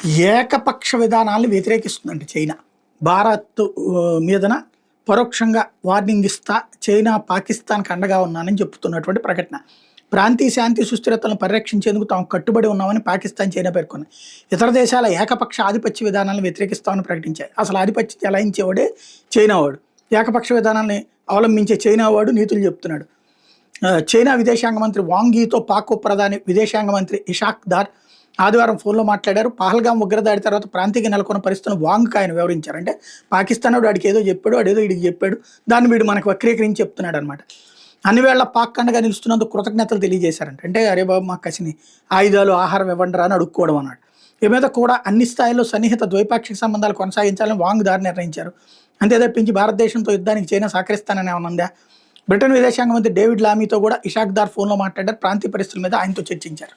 ఏకపక్ష విధానాలను వ్యతిరేకిస్తుందండి చైనా. భారత్ మీదన పరోక్షంగా వార్నింగ్ ఇస్తా చైనా పాకిస్తాన్‌కి అండగా ఉన్నానని చెప్తున్నటువంటి ప్రకటన. ప్రాంతీయ శాంతి సుస్థిరతలను పరిరక్షించేందుకు తాము కట్టుబడి ఉన్నామని పాకిస్తాన్, చైనా పేర్కొన్నాయి. ఇతర దేశాల ఏకపక్ష ఆధిపత్య విధానాలను వ్యతిరేకిస్తామని ప్రకటించాయి. అసలు ఆధిపత్యం చెలాయించేవాడే చైనా వాడు. ఏకపక్ష విధానాన్ని అవలంబించే చైనా వాడు నీతులు చెప్తున్నాడు. చైనా విదేశాంగ మంత్రి వాంగ్ యీతో పాక్ ఉప ప్రధాని విదేశాంగ మంత్రి ఇషాక్ దార్ ఆదివారం ఫోన్లో మాట్లాడారు. పహల్గాం ఉగ్రదాడి తర్వాత ప్రాంతీయ నెలకొన్న పరిస్థితులను వాంగ్కి ఆయన వివరించారు. అంటే పాకిస్తాన్ వాడికి ఏదో చెప్పాడు, వాడేదో వీడికి చెప్పాడు, దాన్ని వీడు మనకు వక్రీకరించి చెప్తున్నాడు అనమాట. అన్ని వేళ పాక్ అండగా నిలుస్తున్నందుకు కృతజ్ఞతలు తెలియజేశారంట. అంటే అరే బాబు మాకు కసిని ఆయుధాలు ఆహారం ఇవ్వండి అని అడుక్కోవడం అన్నాడు. ఈ మీద కూడా అన్ని స్థాయిల్లో సన్నిహిత ద్వైపాక్షిక సంబంధాలు కొనసాగించాలని వాంగ్ దారి నిర్ణయించారు. అంతే తప్పించి భారతదేశంతో యుద్ధానికి చైనా సహకరిస్తానని ఏమన్నా. బ్రిటన్ విదేశాంగ మంత్రి డేవిడ్ లామీతో కూడా ఇషాక్ దార్ ఫోన్లో మాట్లాడారు. ప్రాంతీయ పరిస్థితుల మీద ఆయనతో చర్చించారు.